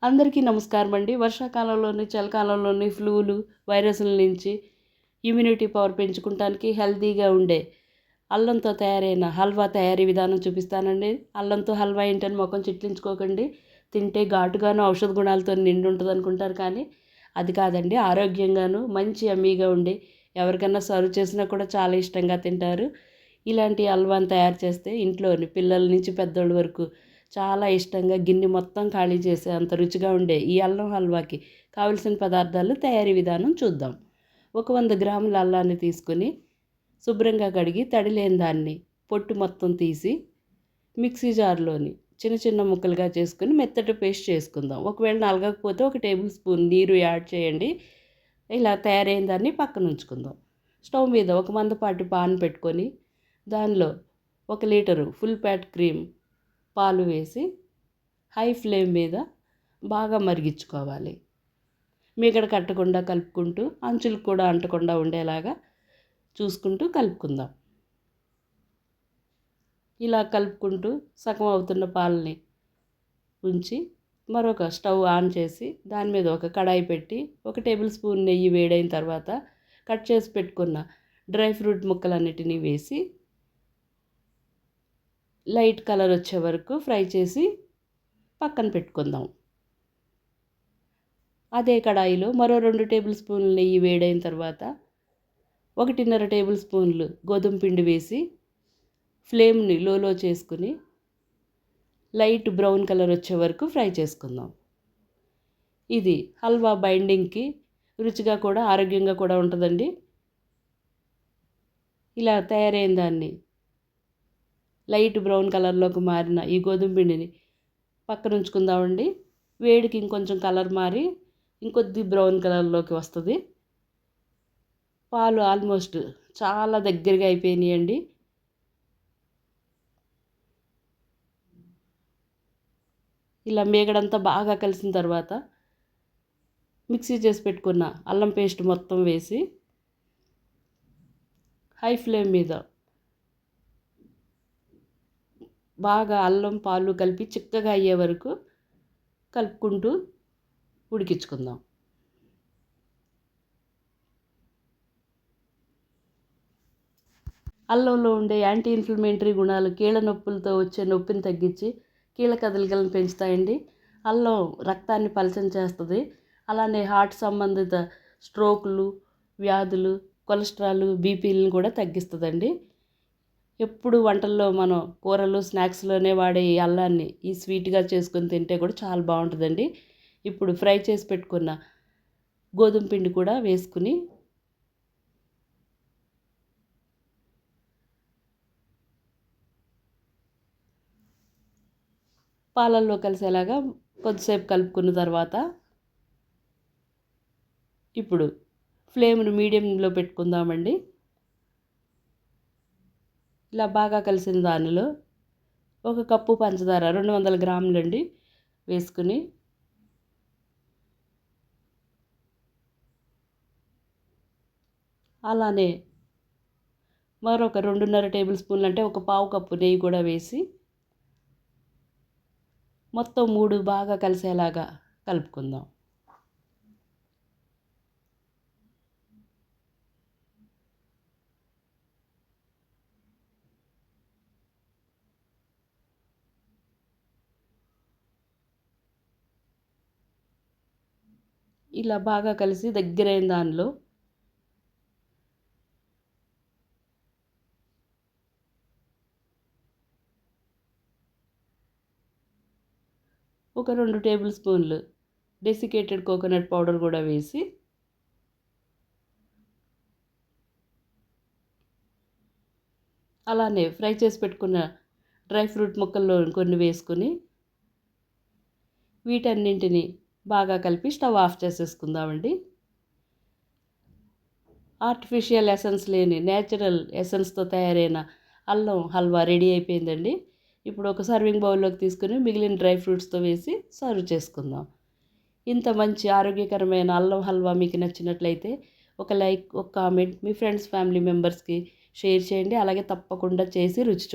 అందరికీ నమస్కారం అండి. వర్షాకాలంలోని, చలికాలంలోని ఫ్లూలు, వైరస్‌ల నుంచి ఇమ్యూనిటీ పవర్ పెంచుకుంటానికి హెల్తీగా ఉండే అల్లంతో తయారైన హల్వా తయారీ విధానం చూపిస్తానండి. అల్లంతో హల్వా ఏంటని మొఖం చిట్లించుకోకండి. తింటే ఘాటుగాను, ఔషధ గుణాలతో నిండి ఉంటదనుకుంటారు కానీ అది కాదండి. ఆరోగ్యంగాను మంచి యమ్మీగా ఉండి ఎవరికన్నా సర్వ్ చేసినా కూడా చాలా ఇష్టంగా తింటారు. ఇలాంటి హల్వాని తయారు చేస్తే ఇంట్లోని పిల్లల నుంచి పెద్దోళ్ళ వరకు చాలా ఇష్టంగా గిన్నె మొత్తం ఖాళీ చేసే అంత రుచిగా ఉండే ఈ అల్లం హల్వాకి కావలసిన పదార్థాలు తయారీ విధానం చూద్దాం. 100 గ్రాముల అల్లాన్ని తీసుకుని శుభ్రంగా కడిగి తడి లేని దాన్ని పొట్టు మొత్తం తీసి మిక్సీ జార్లోని చిన్న చిన్న ముక్కలుగా చేసుకుని మెత్తటి పేస్ట్ చేసుకుందాం. ఒకవేళ నలగకపోతే 1 టేబుల్ స్పూన్ నీరు యాడ్ చేయండి. ఇలా తయారైన దాన్ని పక్కన ఉంచుకుందాం. స్టవ్ మీద ఒక మందపాటి పాన్ పెట్టుకొని దానిలో 1 లీటరు ఫుల్ ఫ్యాట్ క్రీమ్ పాలు వేసి హై ఫ్లేమ్ మీద బాగా మరిగించుకోవాలి. మీగడ కట్టకుండా కలుపుకుంటూ అంచులు కూడా అంటకుండా ఉండేలాగా చూసుకుంటూ కలుపుకుందాం. ఇలా కలుపుకుంటూ సగం అవుతున్న పాలని ఉంచి మరొక స్టవ్ ఆన్ చేసి దాని మీద ఒక కడాయి పెట్టి 1 టేబుల్ స్పూన్ నెయ్యి వేడైన తర్వాత కట్ చేసి పెట్టుకున్న డ్రై ఫ్రూట్ ముక్కలన్నిటినీ వేసి లైట్ కలర్ వచ్చే వరకు ఫ్రై చేసి పక్కన పెట్టుకుందాం. అదే కడాయిలో మరో 2 టేబుల్ స్పూన్ల నెయ్యి వేడైన తర్వాత 1.5 టేబుల్ స్పూన్లు గోధుమ పిండి వేసి ఫ్లేమ్ని లోలో చేసుకుని లైట్ బ్రౌన్ కలర్ వచ్చే వరకు ఫ్రై చేసుకుందాం. ఇది హల్వా బైండింగ్కి రుచిగా కూడా ఆరోగ్యంగా కూడా ఉంటుందండి. ఇలా తయారైన దాన్ని లైట్ బ్రౌన్ కలర్లోకి మారిన ఈ గోధుమ పిండిని పక్కన ఉంచుకుందామండి. వేడికి ఇంకొంచెం కలర్ మారి ఇంకొద్ది బ్రౌన్ కలర్లోకి వస్తుంది. పాలు ఆల్మోస్ట్ చాలా దగ్గరగా అయిపోయినాయండి. ఇలా మేగడంతా బాగా కలిసిన తర్వాత మిక్సీ చేసి పెట్టుకున్న అల్లం పేస్ట్ మొత్తం వేసి హై ఫ్లేమ్ మీద బాగా అల్లం పాలు కలిపి చిక్కగా అయ్యే వరకు కలుపుకుంటూ ఉడికించుకుందాం. అల్లంలో ఉండే యాంటీ ఇన్ఫ్లమేటరీ గుణాలు కీళ్ళ నొప్పులతో వచ్చే నొప్పిని తగ్గించి కీళ్ళ కదలికలను పెంచుతాయండి. అల్లం రక్తాన్ని పలచన చేస్తుంది. అలానే హార్ట్ సంబంధిత స్ట్రోకులు, వ్యాధులు, కొలెస్ట్రాల్, బీపీలను కూడా తగ్గిస్తుందండి. ఎప్పుడు వంటల్లో మనం కూరలు, స్నాక్స్లోనే వాడే ఈ అల్లాన్ని ఈ స్వీట్గా చేసుకొని తింటే కూడా చాలా బాగుంటుందండి. ఇప్పుడు ఫ్రై చేసి పెట్టుకున్న గోధుమ పిండి కూడా వేసుకుని పాలల్లో కలిసేలాగా కొద్దిసేపు కలుపుకున్న తర్వాత ఇప్పుడు ఫ్లేమ్ను మీడియంలో పెట్టుకుందామండి. ఇలా బాగా కలిసిన దానిలో 1 కప్పు పంచదార 200 గ్రాములండి వేసుకుని అలానే మరొక 2.5 టేబుల్ స్పూన్లు అంటే 1/4 కప్పు నెయ్యి కూడా వేసి మొత్తం 3 బాగా కలిసేలాగా కలుపుకుందాం. ఇలా బాగా కలిసి దగ్గరైన దానిలో ఒక 2 టేబుల్ స్పూన్లు డెసికేటెడ్ కోకోనట్ పౌడర్ కూడా వేసి అలానే ఫ్రై చేసి పెట్టుకున్న డ్రై ఫ్రూట్ ముక్కల్లో కొన్ని వేసుకుని వీటన్నింటినీ బాగా కలిపి స్టవ్ ఆఫ్ చేసేసుకుందామండి. ఆర్టిఫిషియల్ ఎసెన్స్ లేని నేచురల్ ఎసెన్స్తో తయారైన అల్లం హల్వా రెడీ అయిపోయిందండి. ఇప్పుడు ఒక సర్వింగ్ బౌల్లోకి తీసుకుని మిగిలిన డ్రై ఫ్రూట్స్తో వేసి సర్వ్ చేసుకుందాం. ఇంత మంచి ఆరోగ్యకరమైన అల్లం హల్వా మీకు నచ్చినట్లయితే ఒక లైక్, ఒక కామెంట్ మీ ఫ్రెండ్స్, ఫ్యామిలీ మెంబర్స్కి షేర్ చేయండి. అలాగే తప్పకుండా చేసి రుచి